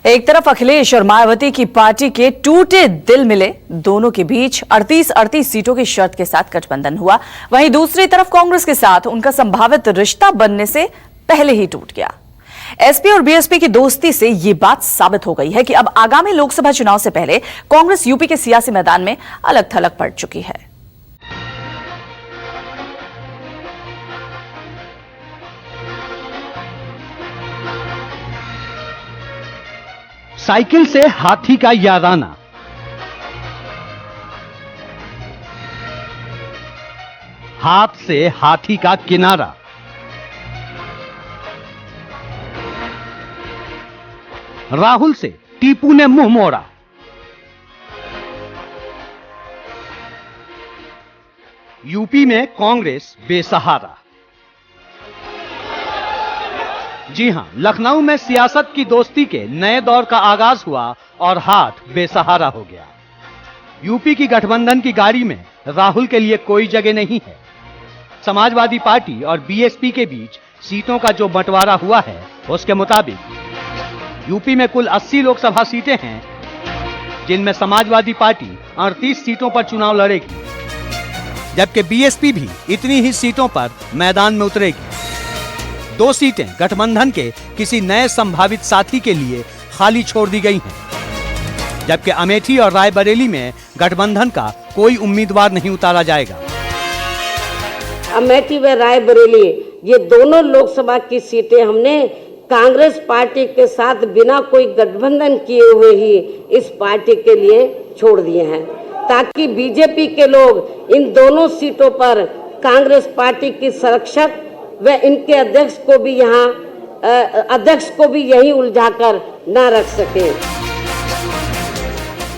एक तरफ अखिलेश और मायावती की पार्टी के टूटे दिल मिले, दोनों के बीच 38 सीटों की शर्त के साथ गठबंधन हुआ। वहीं दूसरी तरफ कांग्रेस के साथ उनका संभावित रिश्ता बनने से पहले ही टूट गया। एसपी और बीएसपी की दोस्ती से ये बात साबित हो गई है कि अब आगामी लोकसभा चुनाव से पहले कांग्रेस यूपी के सियासी मैदान में अलग थलग पड़ चुकी है। साइकिल से हाथी का याराना, हाथ से हाथी का किनारा, राहुल से टीपू ने मुंह मोड़ा। यूपी में कांग्रेस बेसहारा। जी हां, लखनऊ में सियासत की दोस्ती के नए दौर का आगाज हुआ और हाथ बेसहारा हो गया। यूपी की गठबंधन की गाड़ी में राहुल के लिए कोई जगह नहीं है। समाजवादी पार्टी और बीएसपी के बीच सीटों का जो बंटवारा हुआ है, उसके मुताबिक यूपी में कुल 80 लोकसभा सीटें हैं, जिनमें समाजवादी पार्टी 38 सीटों पर चुनाव लड़ेगी, जबकि बीएसपी भी इतनी ही सीटों पर मैदान में उतरेगी। 2 सीटें गठबंधन के किसी नए संभावित साथी के लिए खाली छोड़ दी गई हैं, जबकि अमेठी और रायबरेली में गठबंधन का कोई उम्मीदवार नहीं उतारा जाएगा। अमेठी व रायबरेली ये दोनों लोकसभा की सीटें हमने कांग्रेस पार्टी के साथ बिना कोई गठबंधन किए हुए ही इस पार्टी के लिए छोड़ दिए हैं, ताकि बीजेपी के लोग इन दोनों सीटों पर कांग्रेस पार्टी की संरक्षक व इनके अध्यक्ष को भी यही उलझाकर न रख सके।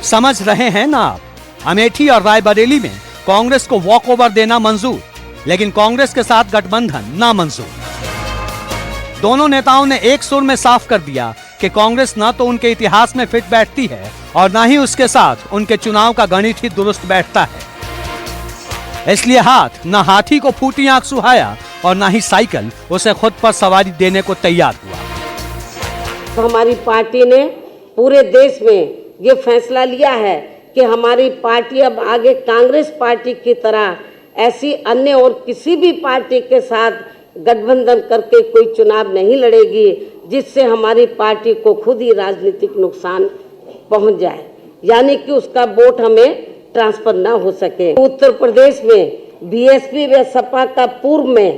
समझ रहे हैं ना आप? अमेठी और रायबरेली में कांग्रेस को वॉक ओवर देना मंजूर, लेकिन कांग्रेस के साथ गठबंधन नामंजूर। दोनों नेताओं ने एक सुर में साफ कर दिया कि कांग्रेस न तो उनके इतिहास में फिट बैठती है और न ही उसके साथ उनके चुनाव का गणित ही दुरुस्त बैठता है। इसलिए हाथ न हाथी को फूटी आंख सुहाया और न ही साइकिल उसे खुद पर सवारी देने को तैयार हुआ। तो हमारी पार्टी ने पूरे देश में ये फैसला लिया है कि हमारी पार्टी अब आगे कांग्रेस पार्टी की तरह ऐसी अन्य और किसी भी पार्टी के साथ गठबंधन करके कोई चुनाव नहीं लड़ेगी, जिससे हमारी पार्टी को खुद ही राजनीतिक नुकसान पहुंच जाए, यानी कि उसका वोट हमें ट्रांसफर ना हो सके। उत्तर प्रदेश में बीएसपी व सपा का पूर्व में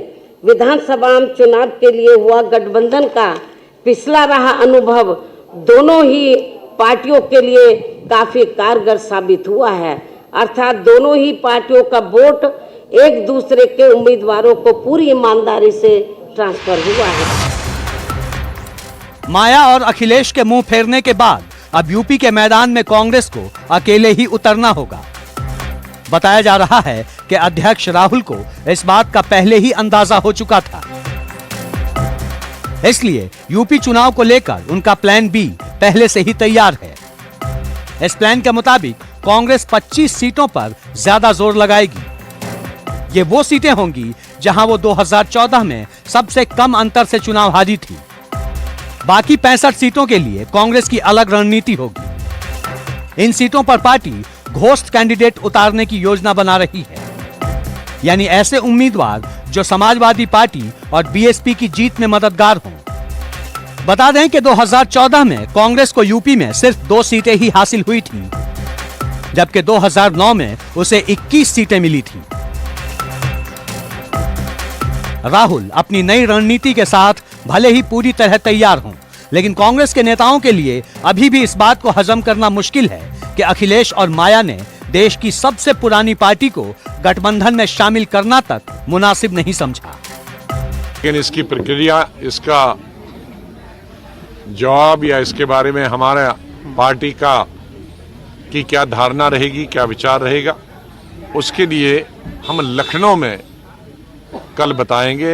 विधानसभा चुनाव के लिए हुआ गठबंधन का पिछला रहा अनुभव दोनों ही पार्टियों के लिए काफी कारगर साबित हुआ है, अर्थात दोनों ही पार्टियों का वोट एक दूसरे के उम्मीदवारों को पूरी ईमानदारी से ट्रांसफर हुआ है। माया और अखिलेश के मुंह फेरने के बाद अब यूपी के मैदान में कांग्रेस को अकेले ही उतरना होगा। बताया जा रहा है कि अध्यक्ष राहुल को इस बात का पहले ही अंदाजा हो चुका था, इसलिए यूपी चुनाव को लेकर उनका प्लान बी पहले से ही तैयार है। इस प्लान के मुताबिक कांग्रेस 25 सीटों पर ज्यादा जोर लगाएगी। ये वो सीटें होंगी जहां वो 2014 में सबसे कम अंतर से चुनाव हारी थी। बाकी 65 सीटों के लिए कांग्रेस की अलग रणनीति होगी। इन सीटों पर पार्टी घोस्ट कैंडिडेट उतारने की योजना बना रही है, यानी ऐसे उम्मीदवार जो समाजवादी पार्टी और बीएसपी की जीत में मददगार हों। बता दें कि 2014 में कांग्रेस को यूपी में सिर्फ 2 सीटें ही हासिल हुई थीं, जबकि 2009 में उसे 21 सीटें मिली थीं। राहुल अपनी नई रणनीति के साथ भले ही पूरी तरह तैयार हों, लेकिन कांग्रेस के नेताओं के लिए अभी भी इस बात को हजम करना मुश्किल है कि अखिलेश और माया ने देश की सबसे पुरानी पार्टी को गठबंधन में शामिल करना तक मुनासिब नहीं समझा। लेकिन इसकी प्रक्रिया, इसका जवाब या इसके बारे में हमारा पार्टी की क्या धारणा रहेगी, क्या विचार रहेगा, उसके लिए हम लखनऊ में कल बताएंगे,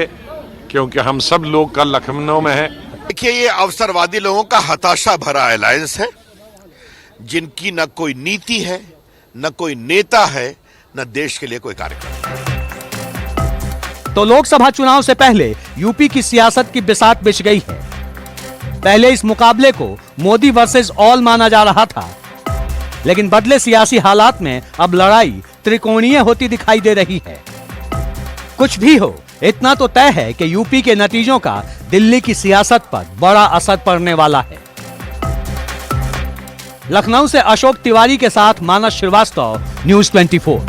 क्योंकि हम सब लोग कल लखनऊ में हैं। देखिए, ये अवसरवादी लोगों का हताशा भरा अलायंस है, जिनकी न कोई नीति है, न कोई नेता है, न देश के लिए कोई कार्यक्रम। तो लोकसभा चुनाव से पहले यूपी की सियासत की बिसात बिछ गई है। पहले इस मुकाबले को मोदी वर्सेस ऑल माना जा रहा था, लेकिन बदले सियासी हालात में अब लड़ाई त्रिकोणीय होती दिखाई दे रही है। कुछ भी हो, इतना तो तय है कि यूपी के नतीजों का दिल्ली की सियासत पर बड़ा असर पड़ने वाला है। लखनऊ से अशोक तिवारी के साथ मानस श्रीवास्तव, न्यूज़ 24।